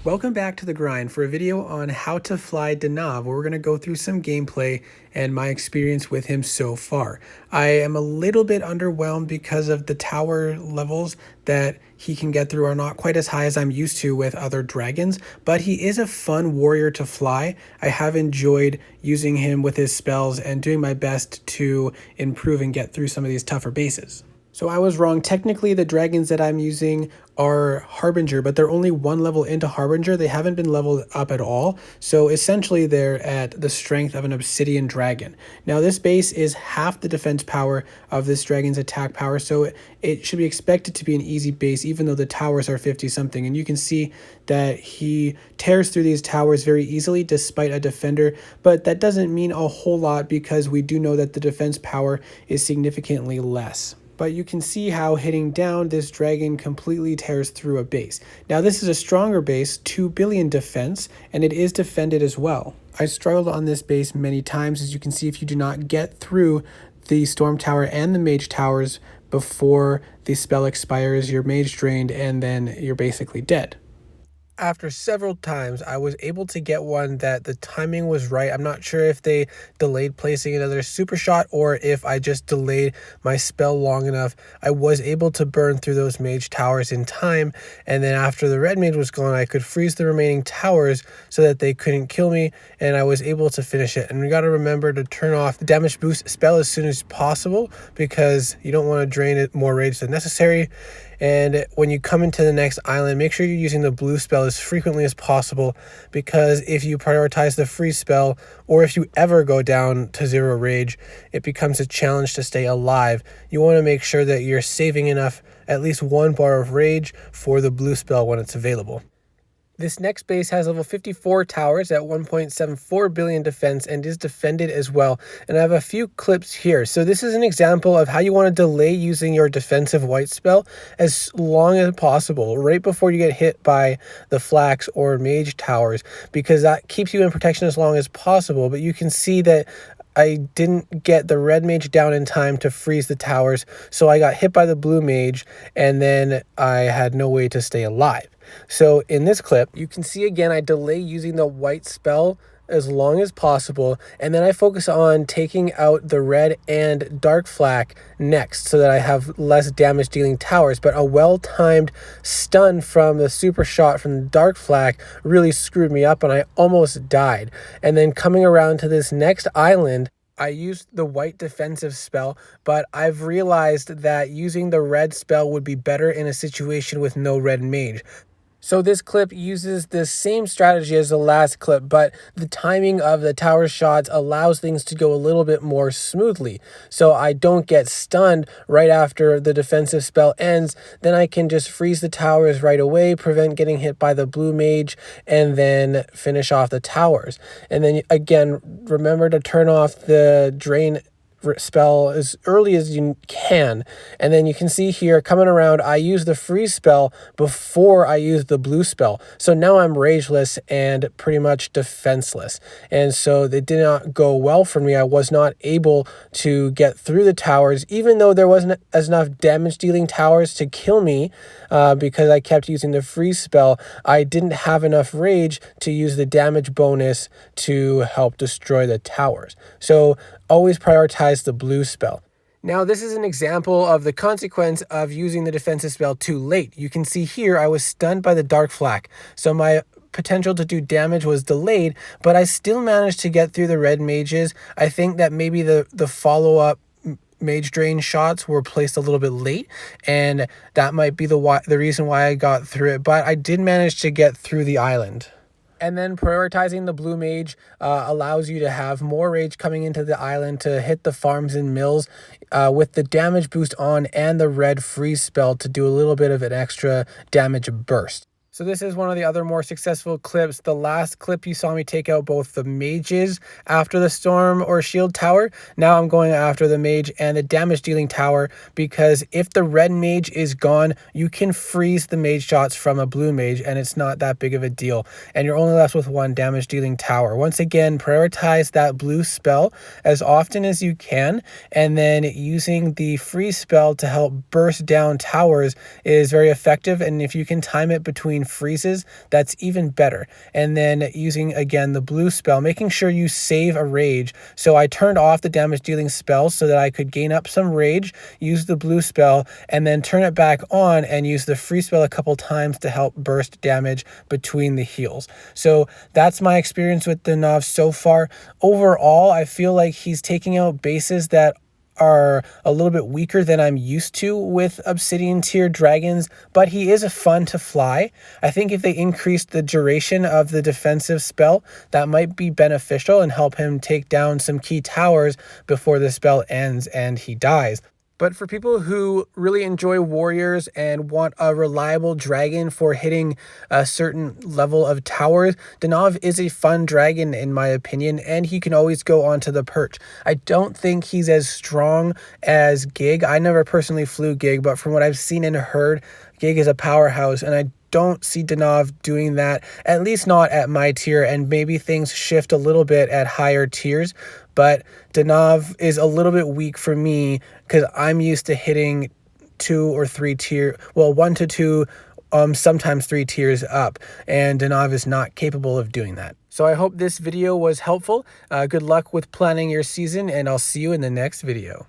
Welcome back to The Grind for a video on how to fly Danav, where we're going to go through some gameplay and my experience with him so far. I am a little bit underwhelmed because of the tower levels that he can get through are not quite as high as I'm used to with other dragons, but he is a fun warrior to fly. I have enjoyed using him with his spells and doing my best to improve and get through some of these tougher bases. So I was wrong. Technically, the dragons that I'm using are Harbinger, but they're only one level into Harbinger. They haven't been leveled up at all. So essentially, they're at the strength of an Obsidian dragon. Now, this base is half the defense power of this dragon's attack power, so it should be expected to be an easy base, even though the towers are 50-something. And you can see that he tears through these towers very easily, despite a defender. But that doesn't mean a whole lot because we do know that the defense power is significantly less. But you can see how hitting down, this dragon completely tears through a base. Now this is a stronger base, 2 billion defense, and it is defended as well. I struggled on this base many times. As you can see, if you do not get through the storm tower and the mage towers before the spell expires, you're mage drained and then you're basically dead. After several times, I was able to get one that the timing was right. I'm not sure if they delayed placing another super shot or if I just delayed my spell long enough. I was able to burn through those mage towers in time, and then after the red mage was gone, I could freeze the remaining towers so that they couldn't kill me, and I was able to finish it. And we got to remember to turn off the damage boost spell as soon as possible because you don't want to drain it more rage than necessary. And when you come into the next island, make sure you're using the blue spell as frequently as possible, because if you prioritize the free spell, or if you ever go down to 0 rage, it becomes a challenge to stay alive. You want to make sure that you're saving enough, at least 1 bar of rage, for the blue spell when it's available. This next base has level 54 towers at 1.74 billion defense and is defended as well. And I have a few clips here. So this is an example of how you want to delay using your defensive white spell as long as possible, right before you get hit by the flax or mage towers, because that keeps you in protection as long as possible. But you can see that I didn't get the red mage down in time to freeze the towers, so I got hit by the blue mage, and then I had no way to stay alive. So in this clip, you can see again, I delay using the white spell as long as possible, and then I focus on taking out the red and dark flak next so that I have less damage dealing towers. But a well-timed stun from the super shot from the dark flak really screwed me up and I almost died. And then coming around to this next island, I used the white defensive spell, but I've realized that using the red spell would be better in a situation with no red mage. So this clip uses the same strategy as the last clip, but the timing of the tower shots allows things to go a little bit more smoothly. So I don't get stunned right after the defensive spell ends. Then I can just freeze the towers right away, prevent getting hit by the blue mage, and then finish off the towers. And then again, remember to turn off the drain spell as early as you can. And then you can see here coming around, I use the freeze spell before I use the blue spell. So now I'm rageless and pretty much defenseless. And so it did not go well for me. I was not able to get through the towers, even though there wasn't enough damage dealing towers to kill me because I kept using the freeze spell. I didn't have enough rage to use the damage bonus to help destroy the towers. So always prioritize the blue spell. Now, this is an example of the consequence of using the defensive spell too late. You can see here I was stunned by the dark flak, so my potential to do damage was delayed, but I still managed to get through the red mages. I think that maybe the follow-up mage drain shots were placed a little bit late, and that might be the reason why I got through it, but I did manage to get through the island. And then prioritizing the blue mage allows you to have more rage coming into the island to hit the farms and mills with the damage boost on and the red freeze spell to do a little bit of an extra damage burst. So this is one of the other more successful clips. The last clip you saw me take out both the mages after the storm or shield tower. Now I'm going after the mage and the damage dealing tower, because if the red mage is gone, you can freeze the mage shots from a blue mage and it's not that big of a deal. And you're only left with 1 damage dealing tower. Once again, prioritize that blue spell as often as you can, and then using the freeze spell to help burst down towers is very effective. And if you can time it between freezes, that's even better. And then using again the blue spell, making sure you save a rage. So I turned off the damage dealing spells so that I could gain up some rage, use the blue spell, and then turn it back on and use the free spell a couple times to help burst damage between the heals. So that's my experience with Danav so far. Overall, I feel like he's taking out bases that are a little bit weaker than I'm used to with Obsidian tier dragons, but he is fun to fly. I think if they increase the duration of the defensive spell, that might be beneficial and help him take down some key towers before the spell ends and he dies. But for people who really enjoy warriors and want a reliable dragon for hitting a certain level of towers, Danav is a fun dragon in my opinion, and he can always go onto the perch. I don't think he's as strong as Gig. I never personally flew Gig, but from what I've seen and heard, Gig is a powerhouse, and I don't see Danav doing that, at least not at my tier, and maybe things shift a little bit at higher tiers. But Danav is a little bit weak for me because I'm used to hitting 2 or 3 tier, well, 1 to 2, sometimes 3 tiers up, and Danav is not capable of doing that. So I hope this video was helpful. Good luck with planning your season, and I'll see you in the next video.